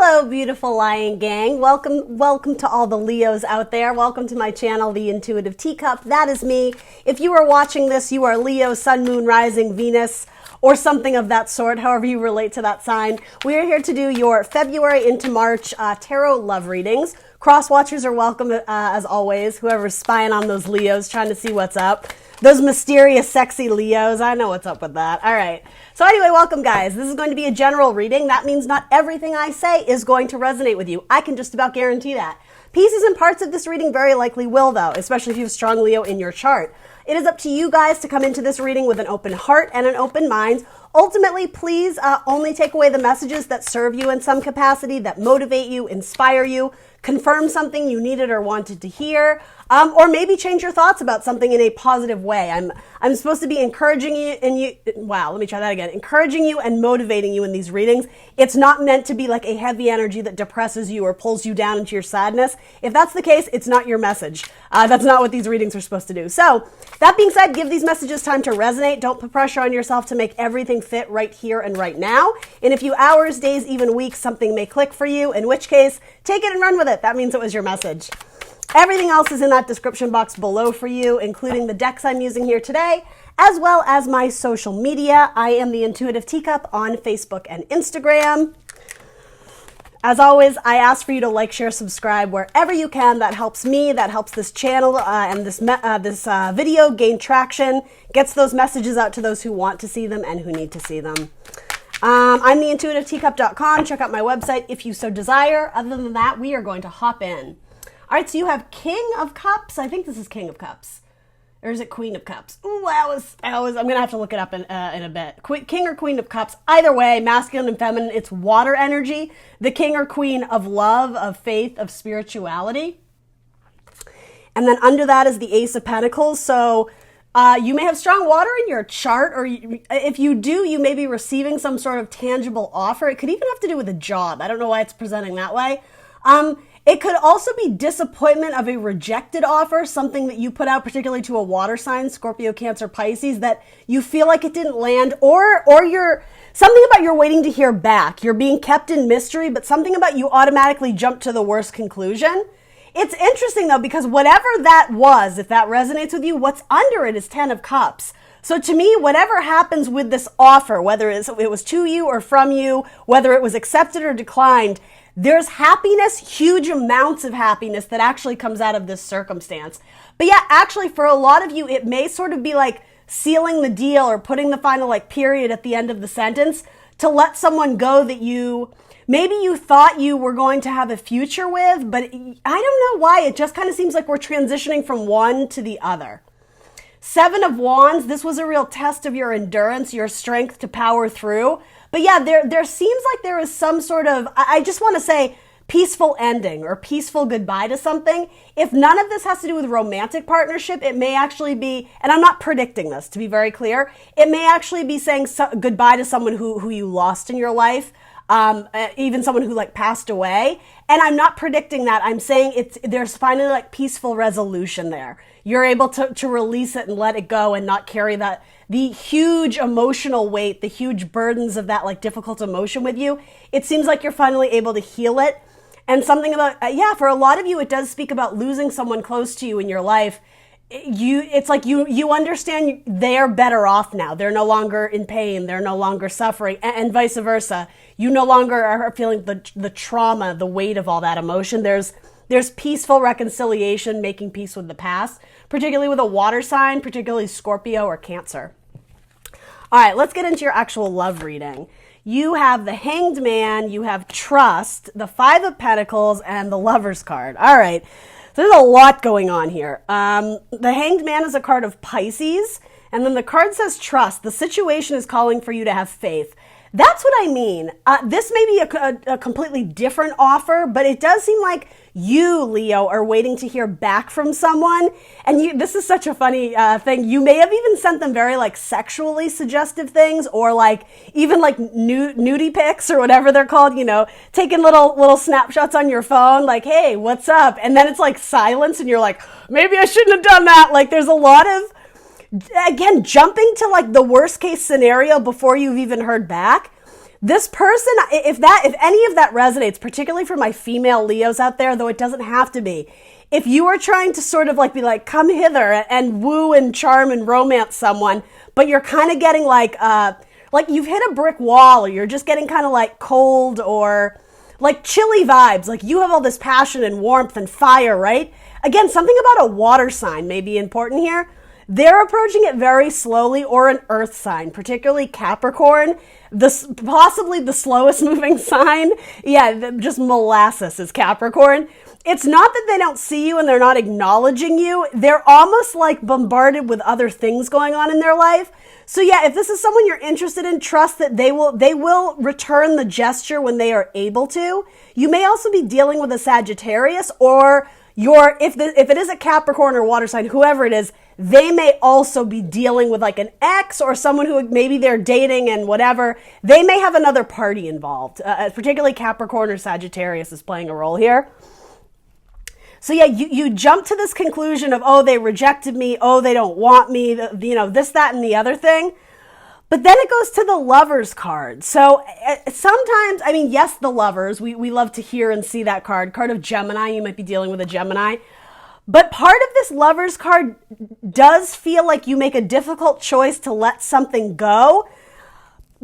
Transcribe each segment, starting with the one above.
Hello, beautiful lion gang. Welcome to all the Leos out there. Welcome to my channel, The Intuitive Teacup. That is me. If you are watching this, you are Leo, Sun, Moon, Rising, Venus, or something of that sort, however you relate to that sign. We are here to do your February into March tarot love readings. Cross watchers are welcome as always. Whoever's spying on those Leos, trying to see what's up. Those mysterious, sexy Leos. I know what's up with that. All right. So anyway, welcome guys. This is going to be a general reading. That means not everything I say is going to resonate with you. I can just about guarantee that. Pieces and parts of this reading very likely will though, especially if you have strong Leo in your chart. It is up to you guys to come into this reading with an open heart and an open mind. Ultimately, please only take away the messages that serve you in some capacity, that motivate you, inspire you, confirm something you needed or wanted to hear, or maybe change your thoughts about something in a positive way. I'm supposed to be encouraging you encouraging you and motivating you in these readings. It's not meant to be like a heavy energy that depresses you or pulls you down into your sadness. If that's the case, it's not your message. That's not what these readings are supposed to do. So that being said, give these messages time to resonate. Don't put pressure on yourself to make everything fit right here and right now. In a few hours, days, even weeks, something may click for you, in which case, take it and run with it. That means it was your message. Everything else is in that description box below for you, including the decks I'm using here today, as well as my social media. I am the Intuitive Teacup on Facebook and Instagram. As always, I ask for you to like, share, subscribe wherever you can. That helps me, that helps this channel and this video gain traction, gets those messages out to those who want to see them and who need to see them. I'm theintuitiveteacup.com. Check out my website if you so desire. Other than that, we are going to hop in. All right, so you have King of Cups. I think this is King of Cups. Or is it Queen of Cups? Ooh, I'm going to have to look it up in a bit. King or Queen of Cups. Either way, masculine and feminine, it's water energy. The King or Queen of love, of faith, of spirituality. And then under that is the Ace of Pentacles. So you may have strong water in your chart, or if you do, you may be receiving some sort of tangible offer. It could even have to do with a job. I don't know why it's presenting that way. It could also be disappointment of a rejected offer, something that you put out particularly to a water sign, Scorpio, Cancer, Pisces, that you feel like it didn't land, or you're something about you're waiting to hear back. You're being kept in mystery, but something about you automatically jumped to the worst conclusion. It's interesting though, because whatever that was, if that resonates with you, what's under it is 10 of Cups. So to me, whatever happens with this offer, whether it was to you or from you, whether it was accepted or declined, there's happiness, huge amounts of happiness that actually comes out of this circumstance. But yeah, actually for a lot of you, it may sort of be like sealing the deal or putting the final like period at the end of the sentence to let someone go that maybe you thought you were going to have a future with, but I don't know why. It just kind of seems like we're transitioning from one to the other. 7 of Wands, this was a real test of your endurance, your strength to power through. But yeah, there seems like there is some sort of, I just want to say, peaceful ending or peaceful goodbye to something. If none of this has to do with romantic partnership, it may actually be, and I'm not predicting this to be very clear, it may actually be saying goodbye to someone who you lost in your life. Even someone who like passed away. And I'm not predicting that. I'm saying there's finally like peaceful resolution there. You're able to release it and let it go and not carry the huge emotional weight, the huge burdens of that like difficult emotion with you. It seems like you're finally able to heal it. And something about, for a lot of you, it does speak about losing someone close to you in your life. It's like you understand they're better off now. They're no longer in pain. They're no longer suffering, and vice versa. You no longer are feeling the trauma, the weight of all that emotion. There's peaceful reconciliation, making peace with the past, particularly with a water sign, particularly Scorpio or Cancer. All right, let's get into your actual love reading. You have the Hanged Man, you have Trust, the 5 of Pentacles, and the Lover's card. All right. So there's a lot going on here. The Hanged Man is a card of Pisces, and then the card says trust. The situation is calling for you to have faith. That's what I mean. This may be a completely different offer, but it does seem like you, Leo, are waiting to hear back from someone. And this is such a funny thing. You may have even sent them very like sexually suggestive things, or like even like nudie pics or whatever they're called, taking little snapshots on your phone, like, hey, what's up? And then it's like silence and you're like, maybe I shouldn't have done that. Like there's a lot of, again, jumping to like the worst case scenario before you've even heard back. This person, if any of that resonates, particularly for my female Leos out there, though it doesn't have to be, if you are trying to sort of like be like, come hither and woo and charm and romance someone, but you're kind of getting like you've hit a brick wall, or you're just getting kind of like cold or like chilly vibes, like you have all this passion and warmth and fire, right? Again, something about a water sign may be important here. They're approaching it very slowly, or an earth sign, particularly Capricorn, possibly the slowest moving sign. Yeah, just molasses is Capricorn. It's not that they don't see you and they're not acknowledging you. They're almost like bombarded with other things going on in their life. So yeah, if this is someone you're interested in, trust that they will return the gesture when they are able to. You may also be dealing with a Sagittarius, or if it is a Capricorn or water sign, whoever it is, they may also be dealing with like an ex or someone who maybe they're dating and whatever. They may have another party involved. Particularly Capricorn or Sagittarius is playing a role here. So yeah, you jump to this conclusion of, oh, they rejected me, oh, they don't want me, this, that, and the other thing. But then it goes to the Lovers card. So sometimes, yes, the Lovers, we love to hear and see that card of Gemini. You might be dealing with a Gemini. But part of this Lovers card does feel like you make a difficult choice to let something go,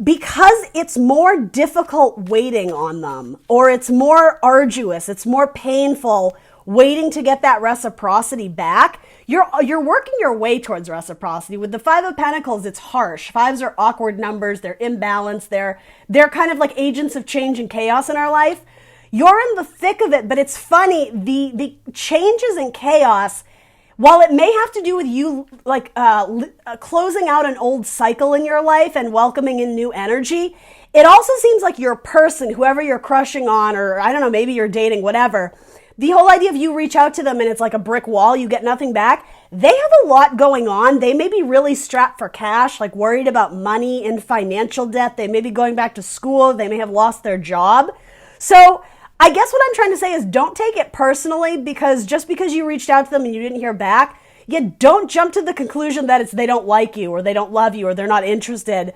because it's more difficult waiting on them, or it's more arduous, it's more painful waiting to get that reciprocity back. You're working your way towards reciprocity. With the Five of Pentacles, it's harsh. Fives are awkward numbers. They're imbalanced. They're kind of like agents of change and chaos in our life. You're in the thick of it, but it's funny. The changes and chaos, while it may have to do with you like closing out an old cycle in your life and welcoming in new energy, it also seems like your person, whoever you're crushing on, or I don't know, maybe you're dating, whatever, the whole idea of you reach out to them and it's like a brick wall, you get nothing back. They have a lot going on. They may be really strapped for cash, like worried about money and financial debt. They may be going back to school. They may have lost their job. So I guess what I'm trying to say is, don't take it personally, because just because you reached out to them and you didn't hear back, don't jump to the conclusion that they don't like you, or they don't love you, or they're not interested.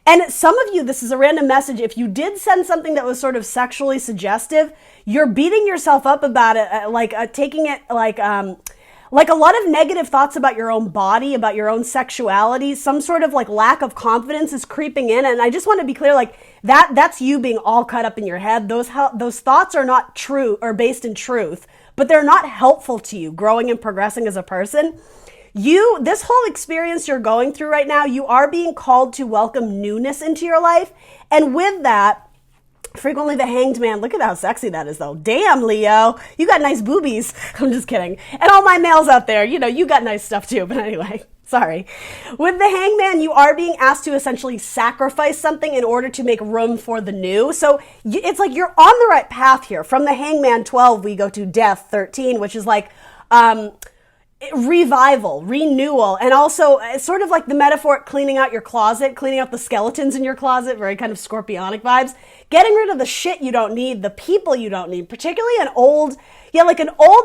And some of you, this is a random message, if you did send something that was sort of sexually suggestive, you're beating yourself up about it, taking it like a lot of negative thoughts about your own body, about your own sexuality. Some sort of like lack of confidence is creeping in. And I just want to be clear, like that's you being all caught up in your head. Those thoughts are not true or based in truth, but they're not helpful to you growing and progressing as a person. This whole experience you're going through right now, you are being called to welcome newness into your life. And with that, frequently the Hanged Man, look at how sexy that is though. Damn, Leo, you got nice boobies. I'm just kidding. And all my males out there, you got nice stuff too. But anyway, sorry. With the Hanged Man, you are being asked to essentially sacrifice something in order to make room for the new. So it's like you're on the right path here. From the Hanged Man 12, we go to Death 13, which is like, revival, renewal, and also it's sort of like the metaphor cleaning out your closet, cleaning out the skeletons in your closet, very kind of scorpionic vibes, getting rid of the shit you don't need, the people you don't need, particularly an old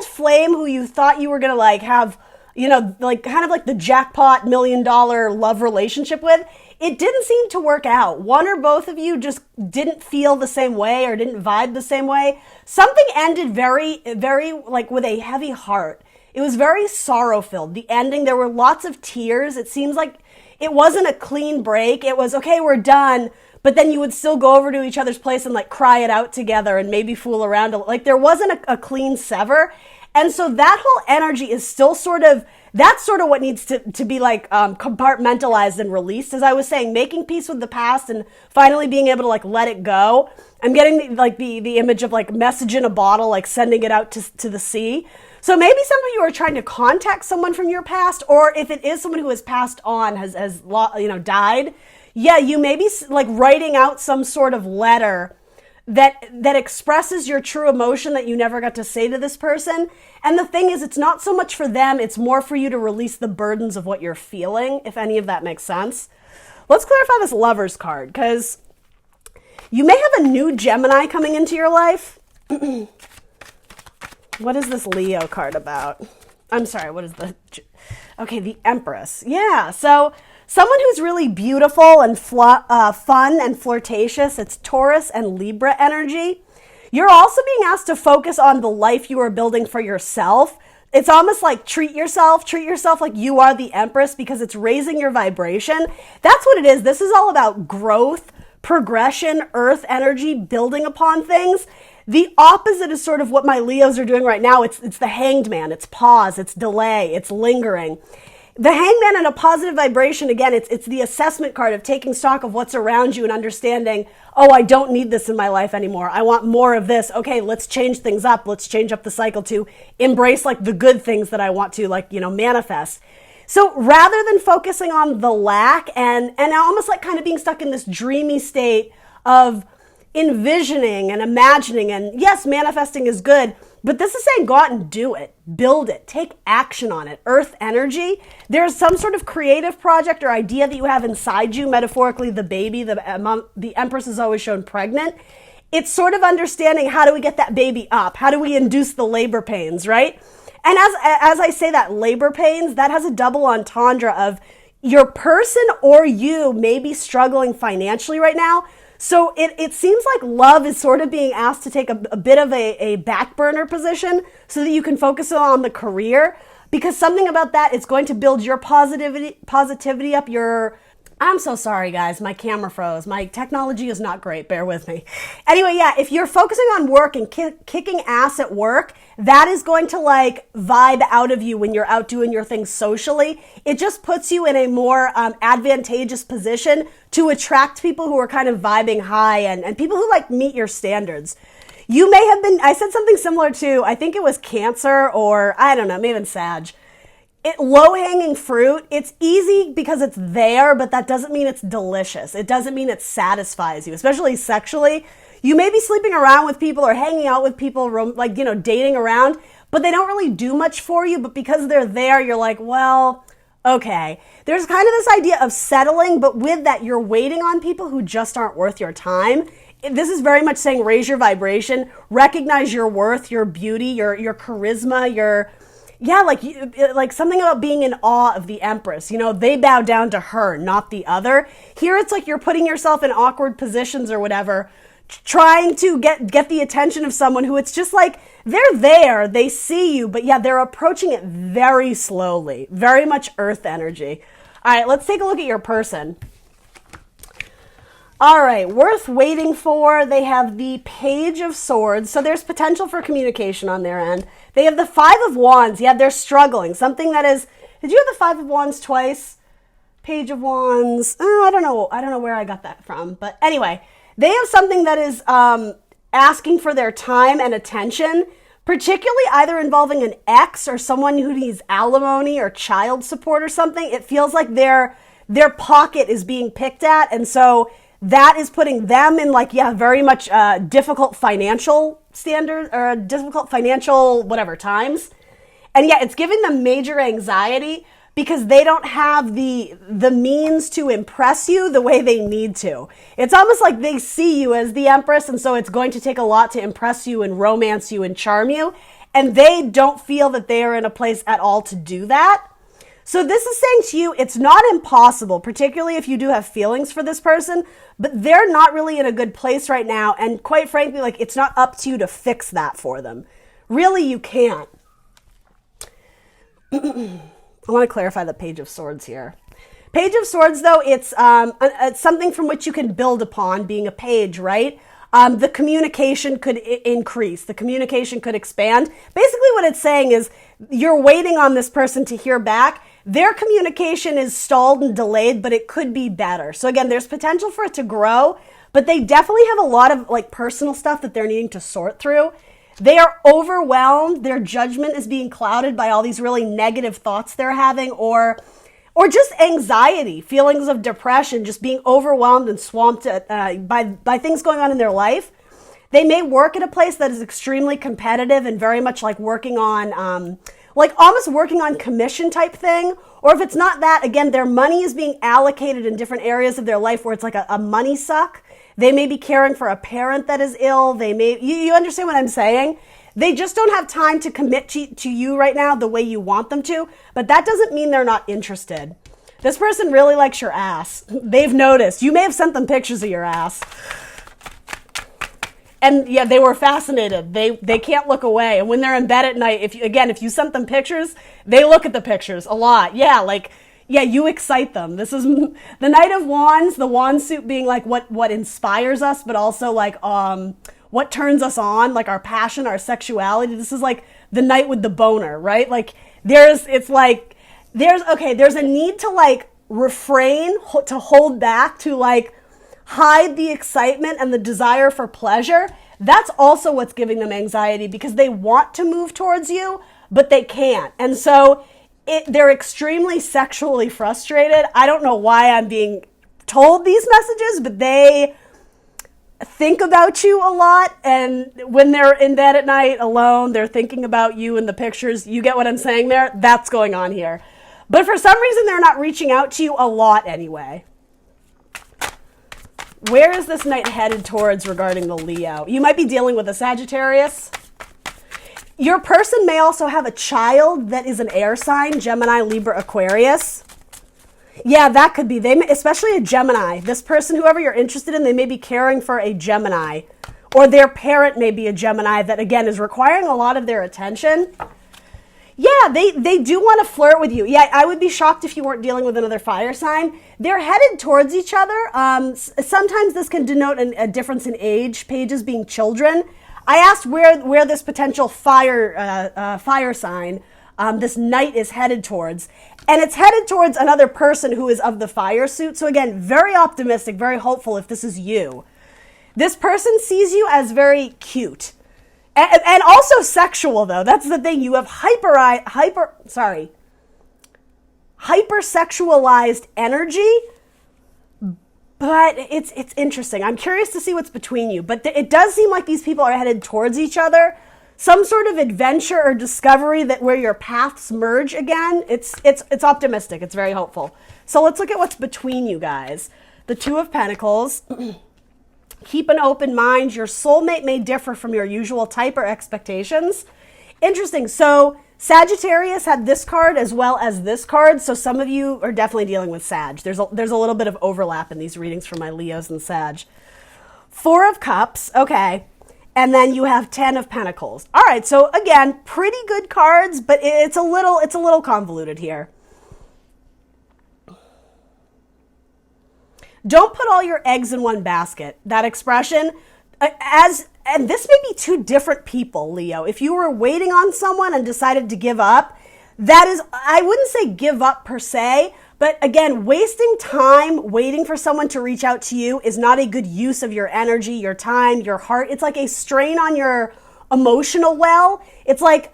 flame who you thought you were gonna like have, like kind of like the jackpot $1 million love relationship with. It didn't seem to work out. One or both of you just didn't feel the same way or didn't vibe the same way. Something ended very, very like with a heavy heart. It was very sorrow-filled. The ending, there were lots of tears. It seems like it wasn't a clean break. It was, okay, we're done. But then you would still go over to each other's place and like cry it out together and maybe fool around. Like there wasn't a clean sever. And so that whole energy is still that's sort of what needs to be like compartmentalized and released. As I was saying, making peace with the past and finally being able to like let it go. I'm getting the image of like message in a bottle, like sending it out to the sea. So maybe some of you are trying to contact someone from your past, or if it is someone who has passed on, has died. Yeah, you may be like writing out some sort of letter that expresses your true emotion that you never got to say to this person. And the thing is, it's not so much for them, it's more for you to release the burdens of what you're feeling, if any of that makes sense. Let's clarify this Lovers card, because you may have a new Gemini coming into your life. What is this Leo card about? I'm sorry, what is the Empress. Yeah, so Someone who's really beautiful and fun and flirtatious, it's Taurus and Libra energy. You're also being asked to focus on the life you are building for yourself. It's almost like treat yourself like you are the Empress, because it's raising your vibration. That's what it is. This is all about growth, progression, earth energy, building upon things. The opposite is sort of what my Leos are doing right now. It's the Hanged Man. It's pause, it's delay, it's lingering. The Hangman in a positive vibration, again, it's the assessment card of taking stock of what's around you and understanding, oh, I don't need this in my life anymore. I want more of this. Okay, let's change things up. Let's change up the cycle to embrace like the good things that I want to manifest. So rather than focusing on the lack and almost like kind of being stuck in this dreamy state of envisioning and imagining, and yes, manifesting is good, but this is saying go out and do it, build it, take action on it. Earth energy, there's some sort of creative project or idea that you have inside you, metaphorically the baby, the Empress is always shown pregnant. It's sort of understanding, how do we get that baby up? How do we induce the labor pains, right? And as I say that, labor pains, that has a double entendre of your person or you may be struggling financially right now. So it seems like love is sort of being asked to take a bit of a back burner position so that you can focus on the career, because something about that, it's going to build your positivity up, I'm so sorry, guys. My camera froze. My technology is not great. Bear with me. Anyway, yeah, if you're focusing on work and kicking ass at work, that is going to like vibe out of you when you're out doing your things socially. It just puts you in a more advantageous position to attract people who are kind of vibing high and people who like meet your standards. You may have been, I said something similar to, I think it was Cancer, or I don't know, maybe Sag. Low-hanging fruit, it's easy because it's there, but that doesn't mean it's delicious. It doesn't mean it satisfies you, especially sexually. You may be sleeping around with people or hanging out with people, dating around, but they don't really do much for you. But because they're there, you're like, well, okay. There's kind of this idea of settling, but with that, you're waiting on people who just aren't worth your time. This is very much saying raise your vibration, recognize your worth, your beauty, your charisma, like something about being in awe of the Empress. They bow down to her, not the other. Here it's like you're putting yourself in awkward positions or whatever, trying to get the attention of someone who it's just like, they're there, they see you, but yeah, they're approaching it very slowly, very much earth energy. All right, let's take a look at your person. All right, worth waiting for. They have the Page of Swords, so there's potential for communication on their end. They have the Five of Wands. Yeah, they're struggling. Something that is, did you have the Five of Wands twice? Page of Wands. I don't know where I got that from. But anyway, they have something that is asking for their time and attention, particularly either involving an ex or someone who needs alimony or child support or something. It feels like their pocket is being picked at, and so that is putting them in very much difficult financial standards or difficult financial times. And yeah, it's giving them major anxiety because they don't have the means to impress you the way they need to. It's almost like they see you as the Empress, and so it's going to take a lot to impress you and romance you and charm you. And they don't feel that they are in a place at all to do that. So this is saying to you, it's not impossible, particularly if you do have feelings for this person, but they're not really in a good place right now. And quite frankly, it's not up to you to fix that for them. Really, you can't. I want to clarify the Page of Swords here. Page of Swords, though, it's something from which you can build upon, being a page, right? The communication could increase. The communication could expand. Basically, what it's saying is you're waiting on this person to hear back. Their communication is stalled and delayed, but it could be better. So again, there's potential for it to grow, but they definitely have a lot of personal stuff that they're needing to sort through. They are overwhelmed. Their judgment is being clouded by all these really negative thoughts they're having, or just anxiety, feelings of depression, just being overwhelmed and swamped by things going on in their life. They may work at a place that is extremely competitive and very much working on, almost working on commission type thing. Or if it's not that, again, their money is being allocated in different areas of their life where it's like a money suck. They may be caring for a parent that is ill. You understand what I'm saying? They just don't have time to commit to you right now the way you want them to, but that doesn't mean they're not interested. This person really likes your ass. They've noticed. You may have sent them pictures of your ass. And yeah, they were fascinated. They can't look away. And when they're in bed at night, if you sent them pictures, they look at the pictures a lot. Yeah, you excite them. This is the Knight of Wands, the wand suit being like what inspires us, but also like what turns us on, like our passion, our sexuality. This is like the knight with the boner, right? Like there's a need to like refrain, to hold back, to like hide the excitement and the desire for pleasure. That's also what's giving them anxiety, because they want to move towards you, but they can't. And so they're extremely sexually frustrated. I don't know why I'm being told these messages, but they think about you a lot. And when they're in bed at night alone, they're thinking about you in the pictures. You get what I'm saying there? That's going on here. But for some reason, they're not reaching out to you a lot anyway. Where is this knight headed towards regarding the Leo? You might be dealing with a Sagittarius. Your person may also have a child that is an air sign, Gemini, Libra, Aquarius. Yeah, that could be. Especially a Gemini. This person, whoever you're interested in, they may be caring for a Gemini. Or their parent may be a Gemini that, again, is requiring a lot of their attention. Yeah, they do want to flirt with you. Yeah, I would be shocked if you weren't dealing with another fire sign. They're headed towards each other. Sometimes this can denote a difference in age, pages being children. I asked where this potential fire sign, this knight is headed towards. And it's headed towards another person who is of the fire suit. So again, very optimistic, very hopeful if this is you. This person sees you as very cute. And also sexual, though. That's the thing. You have hyper-sexualized energy, but it's interesting. I'm curious to see what's between you. But it does seem like these people are headed towards each other. Some sort of adventure or discovery where your paths merge again. It's optimistic. It's very hopeful. So let's look at what's between you guys. The Two of Pentacles. Keep an open mind. Your soulmate may differ from your usual type or expectations. Interesting. So Sagittarius had this card as well as this card. So some of you are definitely dealing with Sag. There's a little bit of overlap in these readings for my Leos and Sag. Four of Cups. Okay. And then you have 10 of Pentacles. All right. So again, pretty good cards, but it's a little convoluted here. Don't put all your eggs in one basket. That expression, and this may be two different people, Leo. If you were waiting on someone and decided to give up, that is, I wouldn't say give up per se, but again, wasting time waiting for someone to reach out to you is not a good use of your energy, your time, your heart. It's like a strain on your emotional well. It's like,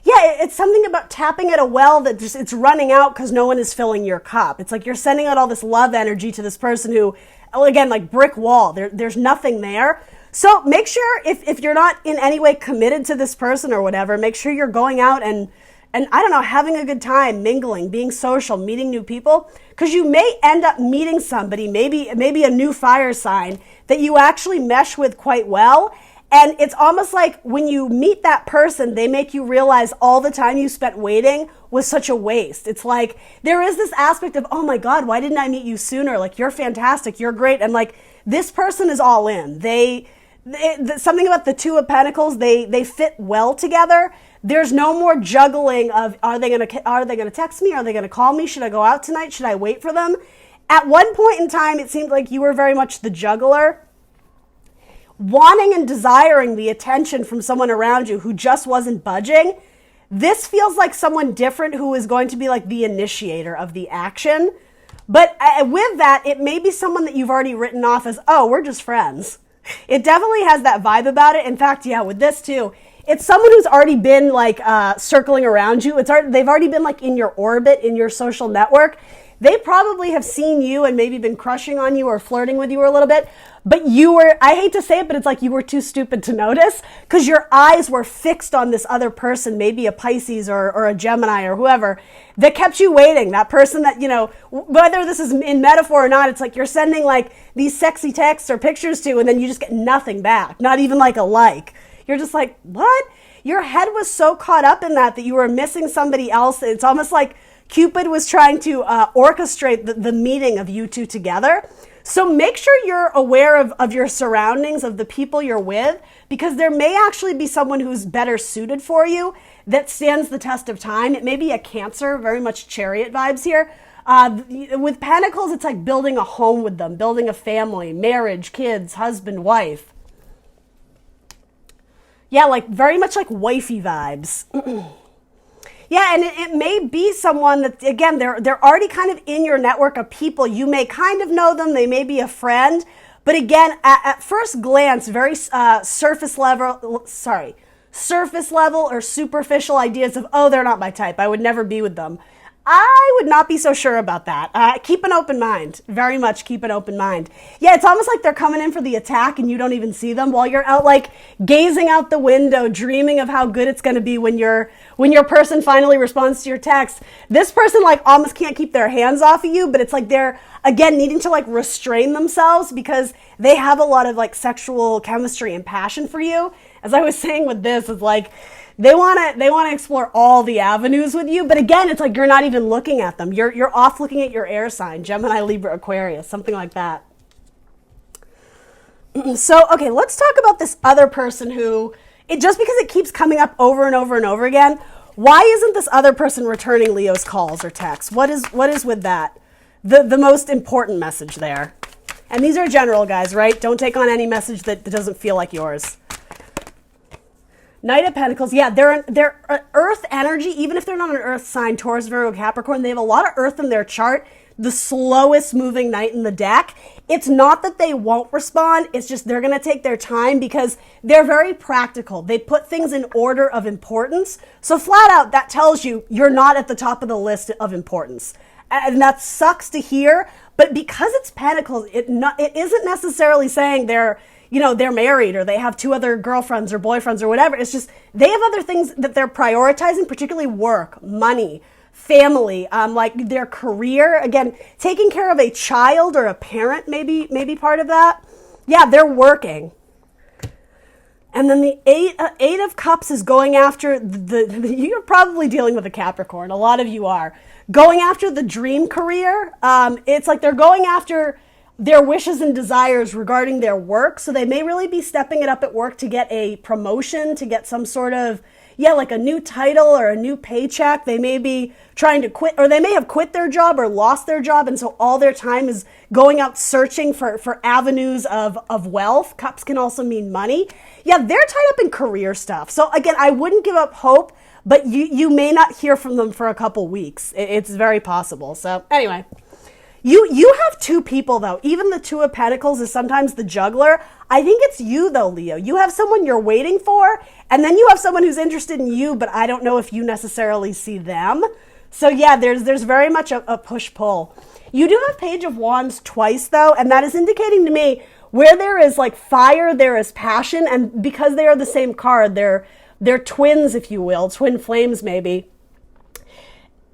it's something about tapping at a well that just, it's running out because no one is filling your cup. It's like you're sending out all this love energy to this person who, again, like brick wall, there's nothing there. So make sure if you're not in any way committed to this person or whatever, make sure you're going out and I don't know, having a good time, mingling, being social, meeting new people, because you may end up meeting somebody, maybe a new fire sign that you actually mesh with quite well. And it's almost like when you meet that person, they make you realize all the time you spent waiting was such a waste. It's like there is this aspect of, oh my God, why didn't I meet you sooner? Like, you're fantastic, you're great. And like, this person is all in. Something about the Two of Pentacles, they fit well together. There's no more juggling of, are they gonna text me? Are they gonna call me? Should I go out tonight? Should I wait for them? At one point in time, it seemed like you were very much the juggler, wanting and desiring the attention from someone around you who just wasn't budging. This feels like someone different who is going to be like the initiator of the action. But with that, it may be someone that you've already written off as, oh, we're just friends. It definitely has that vibe about it. In fact, yeah, with this too, it's someone who's already been like circling around you. They've already been like in your orbit, in your social network. They probably have seen you and maybe been crushing on you or flirting with you a little bit. But I hate to say it, but it's like you were too stupid to notice because your eyes were fixed on this other person, maybe a Pisces or a Gemini or whoever, that kept you waiting. That person that, you know, whether this is in metaphor or not, it's like you're sending like these sexy texts or pictures to, and then you just get nothing back, not even like a like. You're just like, what? Your head was so caught up in that you were missing somebody else. It's almost like Cupid was trying to orchestrate the meeting of you two together. So make sure you're aware of your surroundings, of the people you're with, because there may actually be someone who's better suited for you that stands the test of time. It may be a Cancer, very much Chariot vibes here. With Pentacles, it's like building a home with them, building a family, marriage, kids, husband, wife. Yeah, like very much like wifey vibes. Yeah, and it may be someone that, again, they're already kind of in your network of people. You may kind of know them. They may be a friend. But again, at first glance, very surface level or superficial ideas of, oh, they're not my type. I would never be with them. I would not be so sure about that. Keep an open mind. Very much keep an open mind. Yeah, it's almost like they're coming in for the attack and you don't even see them while you're out like gazing out the window, dreaming of how good it's going to be when your person finally responds to your text. This person like almost can't keep their hands off of you, but it's like they're, again, needing to like restrain themselves because they have a lot of like sexual chemistry and passion for you. As I was saying with this, it's like, they want to explore all the avenues with you, but again, it's like you're not even looking at them. You're off looking at your air sign, Gemini, Libra, Aquarius, something like that. So, okay, let's talk about this other person who, just because it keeps coming up over and over and over again, why isn't this other person returning Leo's calls or texts? What is with that? The most important message there. And these are general, guys, right? Don't take on any message that doesn't feel like yours. Knight of Pentacles, yeah, they're Earth energy, even if they're not an Earth sign, Taurus, Virgo, Capricorn, they have a lot of Earth in their chart, the slowest moving Knight in the deck. It's not that they won't respond, it's just they're going to take their time because they're very practical. They put things in order of importance. So flat out, that tells you you're not at the top of the list of importance. And that sucks to hear, but because it's Pentacles, it isn't necessarily saying they're married or they have 2 other girlfriends or boyfriends or whatever. It's just they have other things that they're prioritizing, particularly work, money, family, like their career. Again, taking care of a child or a parent, maybe part of that. Yeah, they're working. And then the eight of Cups is going after you're probably dealing with a Capricorn. A lot of you are going after the dream career. It's like they're going after their wishes and desires regarding their work. So they may really be stepping it up at work to get a promotion, to get some sort of, like a new title or a new paycheck. They may be trying to quit, or they may have quit their job or lost their job. And so all their time is going out searching for avenues of wealth. Cups can also mean money. Yeah, they're tied up in career stuff. So again, I wouldn't give up hope, but you may not hear from them for a couple weeks. It's very possible. So anyway. You have 2 people, though. Even the 2 of Pentacles is sometimes the juggler. I think it's you, though, Leo. You have someone you're waiting for, and then you have someone who's interested in you, but I don't know if you necessarily see them. So, yeah, there's very much a push-pull. You do have Page of Wands twice, though, and that is indicating to me where there is, like, fire, there is passion, and because they are the same card, they're twins, if you will, twin flames, maybe.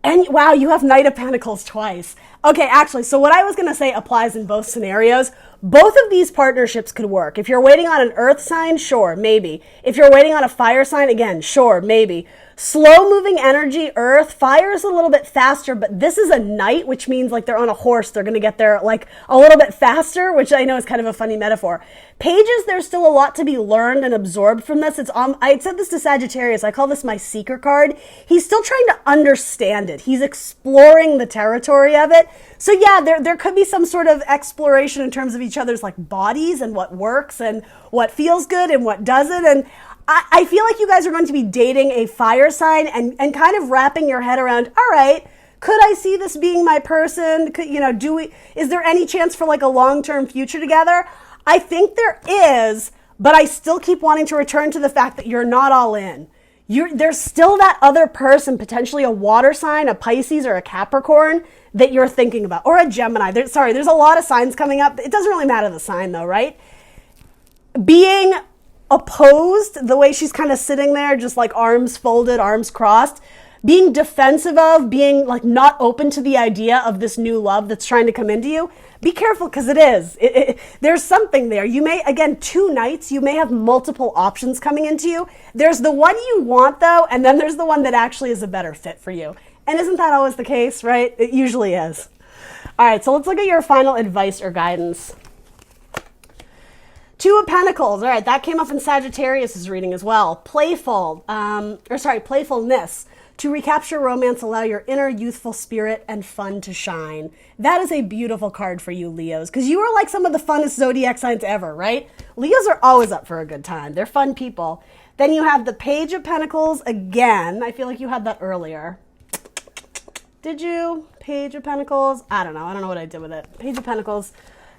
And wow, you have Knight of Pentacles twice. Okay, actually, so what I was going to say applies in both scenarios. Both of these partnerships could work. If you're waiting on an earth sign, sure, maybe. If you're waiting on a fire sign, again, sure, maybe. Slow moving energy, earth, fire is a little bit faster, but this is a knight, which means like they're on a horse. They're going to get there like a little bit faster, which I know is kind of a funny metaphor. Pages, there's still a lot to be learned and absorbed from this. I said this to Sagittarius. I call this my seeker card. He's still trying to understand it. He's exploring the territory of it. So yeah, there could be some sort of exploration in terms of each other's like bodies and what works and what feels good and what doesn't. And I feel like you guys are going to be dating a fire sign and kind of wrapping your head around, all right, could I see this being my person? Is there any chance for like a long-term future together? I think there is, but I still keep wanting to return to the fact that you're not all in. There's still that other person, potentially a water sign, a Pisces or a Capricorn that you're thinking about, or a Gemini. There's a lot of signs coming up. It doesn't really matter the sign though, right? Being opposed, the way she's kind of sitting there, just like arms folded, arms crossed, being defensive of, being like not open to the idea of this new love that's trying to come into you. Be careful because it is. There's something there. You may, again, 2 nights, you may have multiple options coming into you. There's the one you want though, and then there's the one that actually is a better fit for you. And isn't that always the case, right? It usually is. All right, so let's look at your final advice or guidance. Two of Pentacles. All right, that came up in Sagittarius's reading as well. Playfulness. To recapture romance, allow your inner youthful spirit and fun to shine. That is a beautiful card for you, Leos, because you are like some of the funnest zodiac signs ever, right? Leos are always up for a good time. They're fun people. Then you have the Page of Pentacles again. I feel like you had that earlier. Did you? Page of Pentacles? I don't know. I don't know what I did with it. Page of Pentacles.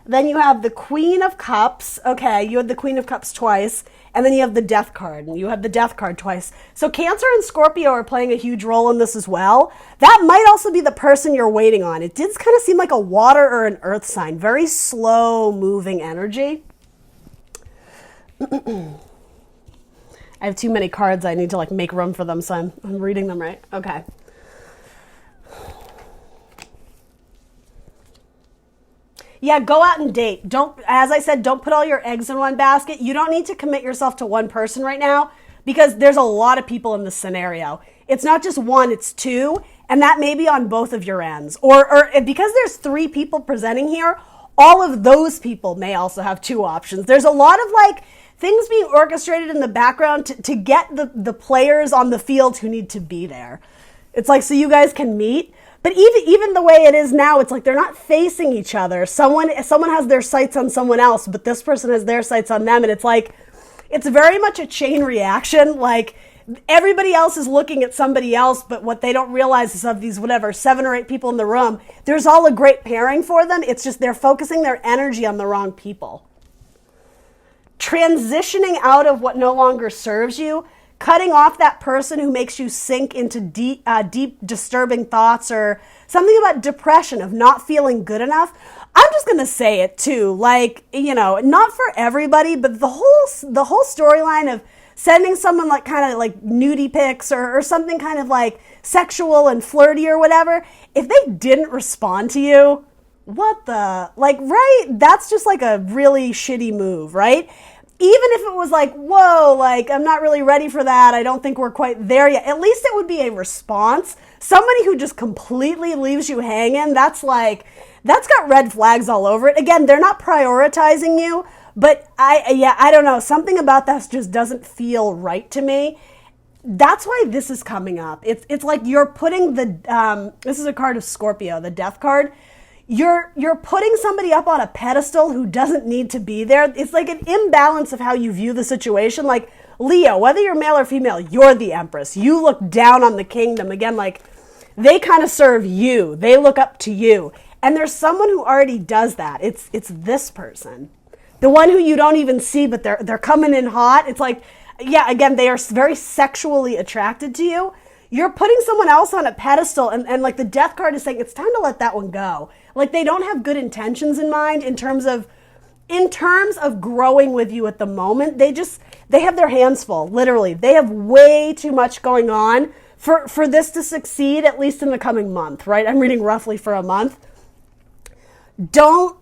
Then you have the Queen of Cups. Okay, you had the Queen of Cups twice. And then you have the Death card. And you have the Death card twice. So Cancer and Scorpio are playing a huge role in this as well. That might also be the person you're waiting on. It did kind of seem like a water or an earth sign. Very slow moving energy. I have too many cards. I need to like make room for them, so I'm reading them right. Okay. Yeah, go out and date. As I said, don't put all your eggs in one basket. You don't need to commit yourself to one person right now because there's a lot of people in this scenario. It's not just one, it's two, and that may be on both of your ends. Or because there's three people presenting here, all of those people may also have two options. There's a lot of like things being orchestrated in the background to get the players on the field who need to be there. It's like so you guys can meet. But even the way it is now, it's like they're not facing each other. Someone has their sights on someone else, but this person has their sights on them. And it's like, it's very much a chain reaction. Like everybody else is looking at somebody else, but what they don't realize is of these, 7 or 8 people in the room, there's all a great pairing for them. It's just they're focusing their energy on the wrong people. Transitioning out of what no longer serves you. Cutting off that person who makes you sink into deep, disturbing thoughts or something about depression of not feeling good enough. I'm just going to say it too. Like, not for everybody, but the whole storyline of sending someone like kind of like nudie pics or something kind of like sexual and flirty or whatever. If they didn't respond to you, what the, like, right? That's just like a really shitty move, right? Even if it was like, whoa, like, I'm not really ready for that. I don't think we're quite there yet. At least it would be a response. Somebody who just completely leaves you hanging, that's got red flags all over it. Again, they're not prioritizing you, but I don't know. Something about that just doesn't feel right to me. That's why this is coming up. It's like you're putting this is a card of Scorpio, the Death card. You're putting somebody up on a pedestal who doesn't need to be there. It's like an imbalance of how you view the situation. Like Leo, whether you're male or female, you're the Empress. You look down on the kingdom. Again, like they kind of serve you. They look up to you. And there's someone who already does that. It's this person. The one who you don't even see, but they're coming in hot. It's like, yeah, again, they are very sexually attracted to you. You're putting someone else on a pedestal and like the Death card is saying it's time to let that one go. Like they don't have good intentions in mind in terms of growing with you at the moment. They have their hands full, literally. They have way too much going on for this to succeed, at least in the coming month, right? I'm reading roughly for a month. Don't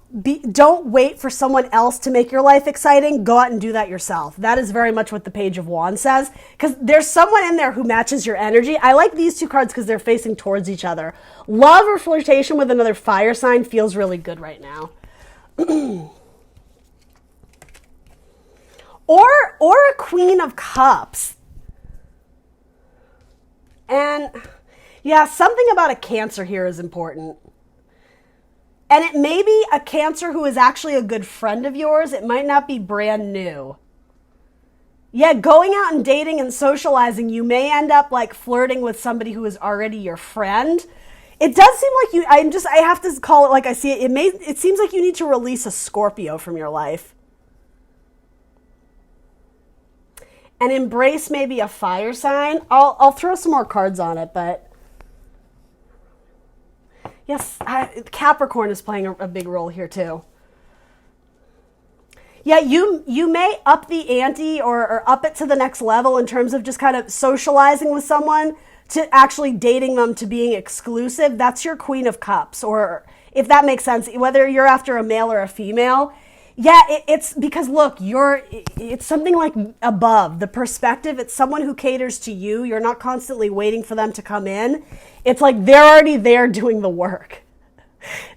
wait for someone else to make your life exciting. Go out and do that yourself. That is very much what the Page of Wands says, because there's someone in there who matches your energy. I like these two cards because they're facing towards each other. Love or flirtation with another fire sign feels really good right now. or a Queen of Cups. And yeah, something about a Cancer here is important. And it may be a Cancer who is actually a good friend of yours. It might not be brand new. Yeah, going out and dating and socializing, you may end up like flirting with somebody who is already your friend. It does seem like I have to call it like I see it. It seems like you need to release a Scorpio from your life. And embrace maybe a fire sign. I'll throw some more cards on it, but yes, Capricorn is playing a big role here too. Yeah, you may up the ante or up it to the next level in terms of just kind of socializing with someone to actually dating them to being exclusive. That's your Queen of Cups, or if that makes sense, whether you're after a male or a female. Yeah, it's because look, it's something like above the perspective. It's someone who caters to you. You're not constantly waiting for them to come in. It's like they're already there doing the work.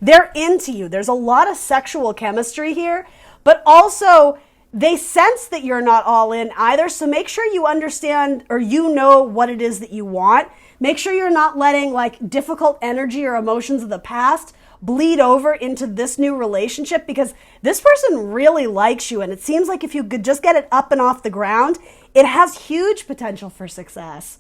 They're into you. There's a lot of sexual chemistry here, but also they sense that you're not all in either. So make sure you understand or you know what it is that you want. Make sure you're not letting like difficult energy or emotions of the past bleed over into this new relationship, because this person really likes you. And it seems like if you could just get it up and off the ground, it has huge potential for success.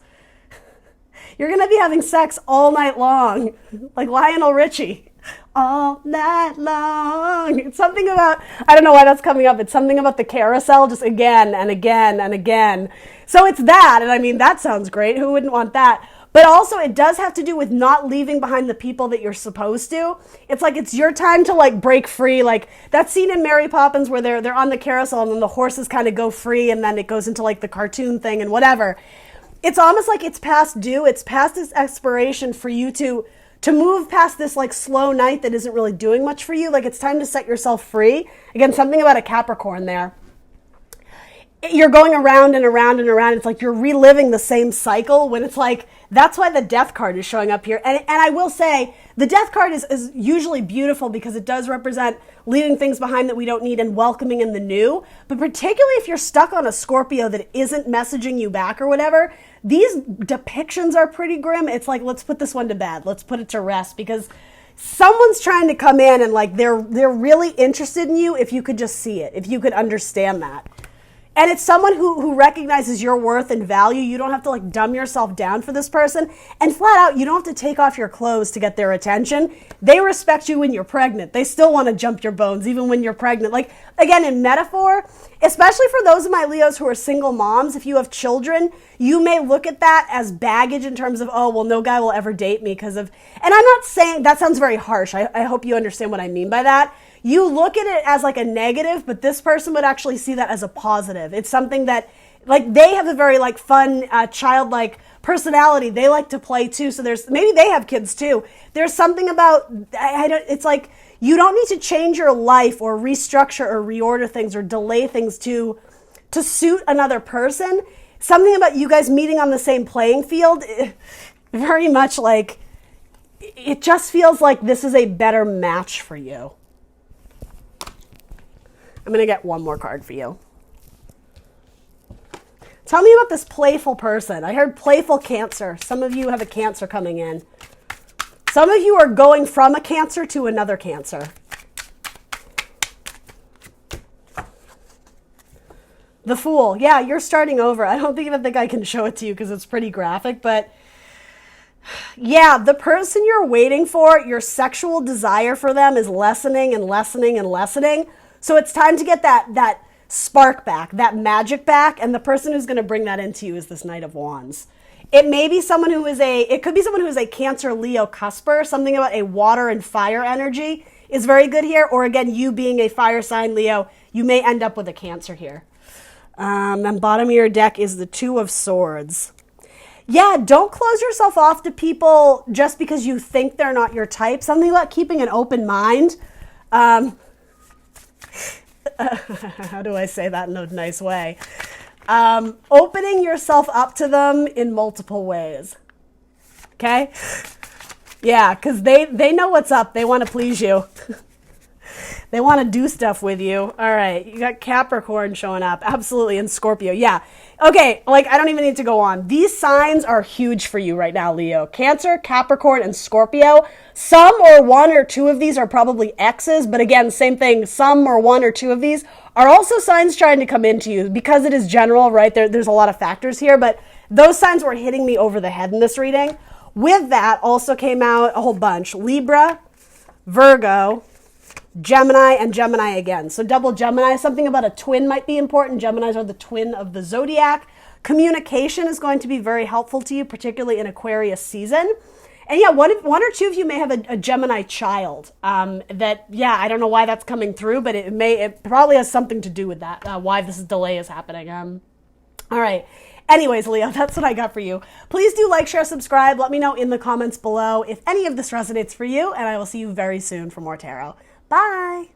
You're going to be having sex all night long, like Lionel Richie. All night long. It's something about, I don't know why that's coming up. It's something about the carousel, just again and again and again. So it's that. And I mean, that sounds great. Who wouldn't want that? But also it does have to do with not leaving behind the people that you're supposed to. It's like it's your time to like break free. Like that scene in Mary Poppins where they're on the carousel and then the horses kind of go free and then it goes into like the cartoon thing and whatever. It's almost like it's past due. It's past its expiration for you to move past this like slow night that isn't really doing much for you. Like it's time to set yourself free. Again, something about a Capricorn there. You're going around and around and around. It's like you're reliving the same cycle when it's like, that's why the death card is showing up here. And I will say the death card is usually beautiful because it does represent leaving things behind that we don't need and welcoming in the new. But particularly if you're stuck on a Scorpio that isn't messaging you back or whatever, these depictions are pretty grim. It's like, let's put this one to bed. Let's put it to rest because someone's trying to come in and like they're really interested in you if you could just see it, if you could understand that. And it's someone who recognizes your worth and value. You don't have to like dumb yourself down for this person. And flat out, you don't have to take off your clothes to get their attention. They respect you when you're pregnant. They still want to jump your bones even when you're pregnant. Like, again, in metaphor, especially for those of my Leos who are single moms, if you have children, you may look at that as baggage in terms of, oh, well, no guy will ever date me because of, and I'm not saying, that sounds very harsh. I hope you understand what I mean by that. You look at it as like a negative, but this person would actually see that as a positive. It's something that, like, they have a very like fun, childlike personality. They like to play too. So maybe they have kids too. There's something about, it's like, you don't need to change your life or restructure or reorder things or delay things to suit another person. Something about you guys meeting on the same playing field, very much like, it just feels like this is a better match for you. I'm going to get one more card for you. Tell me about this playful person. I heard playful Cancer. Some of you have a Cancer coming in. Some of you are going from a Cancer to another Cancer. The Fool. Yeah, you're starting over. I don't even think I can show it to you because it's pretty graphic, but yeah, the person you're waiting for, your sexual desire for them is lessening and lessening and lessening. So it's time to get that spark back, that magic back, and the person who's going to bring that into you is this Knight of Wands. It may be someone who is it could be someone who is a Cancer, Leo, cusper. Something about a water and fire energy is very good here. Or again, you being a fire sign, Leo, you may end up with a Cancer here. And bottom of your deck is the Two of Swords. Yeah, don't close yourself off to people just because you think they're not your type. Something about keeping an open mind. How do I say that in a nice way? Opening yourself up to them in multiple ways. Okay? Yeah, because they know what's up. They want to please you. They want to do stuff with you. All right, you got Capricorn showing up. Absolutely, and Scorpio. Yeah. Okay, like I don't even need to go on. These signs are huge for you right now, Leo. Cancer, Capricorn, and Scorpio. Some or one or two of these are probably X's, but again, same thing. Some or one or two of these are also signs trying to come into you because it is general, right? There's a lot of factors here, but those signs were hitting me over the head in this reading. With that also came out a whole bunch. Libra, Virgo, Gemini, and Gemini again. So double Gemini, something about a twin might be important. Geminis are the twin of the zodiac. Communication is going to be very helpful to you, particularly in Aquarius season. And yeah, one or two of you may have a Gemini child. I don't know why that's coming through, but it probably has something to do with that, why this delay is happening. All right. Anyways, Leo, that's what I got for you. Please do like, share, subscribe. Let me know in the comments below if any of this resonates for you, and I will see you very soon for more tarot. Bye.